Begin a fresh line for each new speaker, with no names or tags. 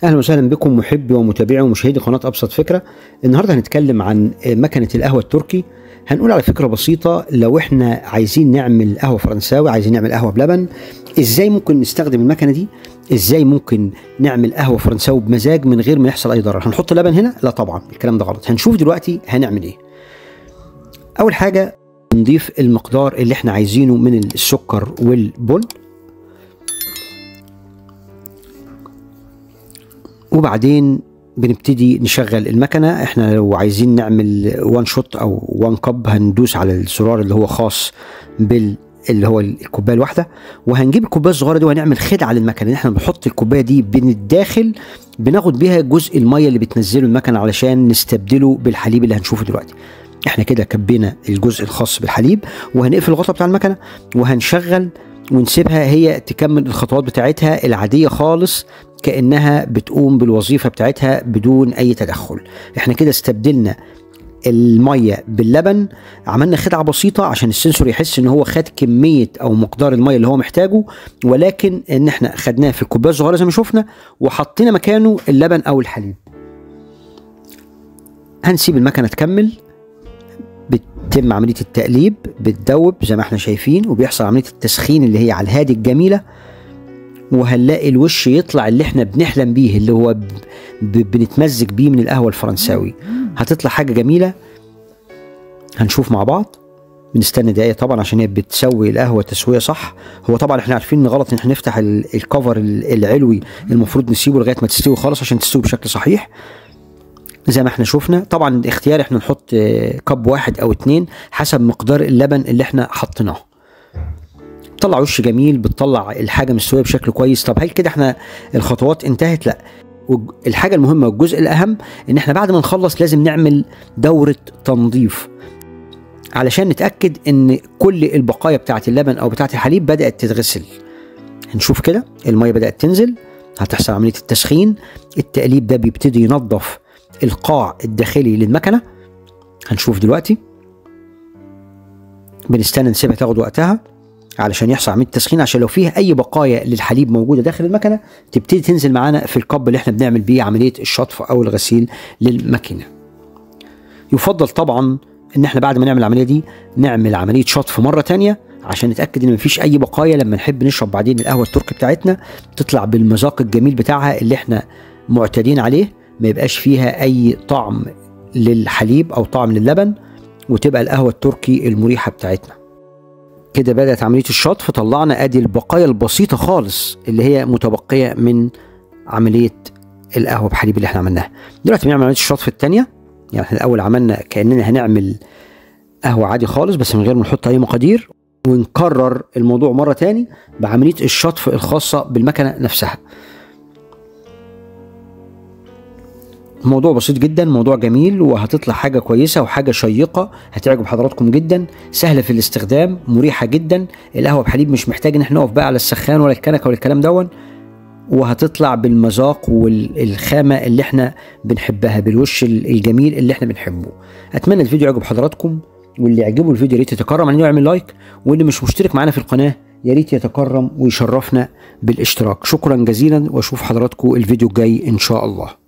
اهلا وسهلا بكم محبي ومتابعي ومشاهدي قناه ابسط فكره. النهارده هنتكلم عن مكنه القهوه التركي. هنقول على فكره بسيطه، لو احنا عايزين نعمل قهوه فرنساوي، عايزين نعمل قهوه بلبن، ازاي ممكن نستخدم المكنه دي؟ ازاي ممكن نعمل قهوه فرنساوي بمزاج من غير ما يحصل اي ضرر؟ هنحط لبن هنا؟ لا طبعا، الكلام ده غلط. هنشوف دلوقتي هنعمل ايه. اول حاجه نضيف المقدار اللي احنا عايزينه من السكر والبن، وبعدين بنبتدي نشغل المكنه. احنا لو عايزين نعمل 1 شوت او 1 كب هندوس على الزرار اللي هو خاص اللي هو الكوبايه الواحده، وهنجيب الكوبايه الصغيره دي وهنعمل خدعه للمكنه. احنا بنحط الكوبايه دي بين الداخل، بناخد بيها جزء الميه اللي بتنزله المكنه علشان نستبدله بالحليب اللي هنشوفه دلوقتي. احنا كده كبينا الجزء الخاص بالحليب، وهنقفل الغطاء بتاع المكنه وهنشغل ونسيبها هي تكمل الخطوات بتاعتها العاديه خالص، كأنها بتقوم بالوظيفة بتاعتها بدون أي تدخل. احنا كده استبدلنا المية باللبن، عملنا خدعة بسيطة عشان السنسور يحس ان هو خد كمية او مقدار المية اللي هو محتاجه، ولكن ان احنا خدناه في الكوباية الصغيرة زي ما شفنا وحطينا مكانه اللبن او الحليب. هنسيب المكنة تكمل، بتتم عملية التقليب، بتدوب زي ما احنا شايفين، وبيحصل عملية التسخين اللي هي على الهادي الجميلة، وهنلاقي الوش يطلع اللي احنا بنحلم بيه، اللي هو بنتمزج بيه من القهوة الفرنساوي. هتطلع حاجة جميلة. هنشوف مع بعض. بنستنى دقايق طبعا عشان هي بتسوي القهوة تسوية صح. هو طبعا احنا عارفين ان غلط ان احنا نفتح الكفر العلوي، المفروض نسيبه لغاية ما تستوي خالص عشان تستوي بشكل صحيح زي ما احنا شفنا. طبعا الاختيار احنا نحط كب 1 أو 2 حسب مقدار اللبن اللي احنا حطيناه. بتطلع وش جميل، بتطلع الحاجه مستويه بشكل كويس. طب هل كده احنا الخطوات انتهت؟ لا. الحاجه المهمه والجزء الاهم ان احنا بعد ما نخلص لازم نعمل دوره تنظيف علشان نتاكد ان كل البقايا بتاعه اللبن او بتاعه الحليب بدات تتغسل. هنشوف كده الميه بدات تنزل، هتحصل عمليه التسخين. التقليب ده بيبتدي ينظف القاع الداخلي للمكنه. هنشوف دلوقتي. بنستنى نسيبها تاخد وقتها علشان يحصل عمليه تسخين، عشان لو فيها اي بقايا للحليب موجوده داخل المكنه تبتدي تنزل معانا في الكب اللي احنا بنعمل بيه عمليه الشطف او الغسيل للماكينه. يفضل طبعا ان احنا بعد ما نعمل العمليه دي نعمل عمليه شطف مره ثانيه عشان نتاكد ان مفيش اي بقايا لما نحب نشرب بعدين القهوه التركي بتاعتنا تطلع بالمذاق الجميل بتاعها اللي احنا معتادين عليه، ما يبقاش فيها اي طعم للحليب او طعم للبن، وتبقى القهوه التركي المريحه بتاعتنا. كده بدأت عملية الشطف، طلعنا ادي البقايا البسيطة خالص اللي هي متبقية من عملية القهوة بحليب اللي احنا عملناها. دلوقتي بنعمل عملية الشطف الثانية. يعني احنا الأول عملنا كأننا هنعمل قهوة عادي خالص بس من غير ما نحط أي مقادير، ونكرر الموضوع مرة تاني بعملية الشطف الخاصة بالمكنة نفسها. موضوع بسيط جدا، موضوع جميل، وهتطلع حاجة كويسة وحاجة شيقة هتعجب حضراتكم جدا. سهلة في الاستخدام، مريحة جدا. القهوة بحليب مش محتاج ان احنا نقف بقى على السخان ولا الكنكة ولا الكلام دون، وهتطلع بالمذاق والخامة اللي احنا بنحبها، بالوش الجميل اللي احنا بنحبه. اتمنى الفيديو يعجب حضراتكم، واللي يعجبه الفيديو يا ريت يتكرم عليه ويعمل لايك، واللي مش مشترك معانا في القناة يا ريت يتكرم ويشرفنا بالاشتراك. شكرا جزيلا، واشوف حضراتكم الفيديو الجاي ان شاء الله.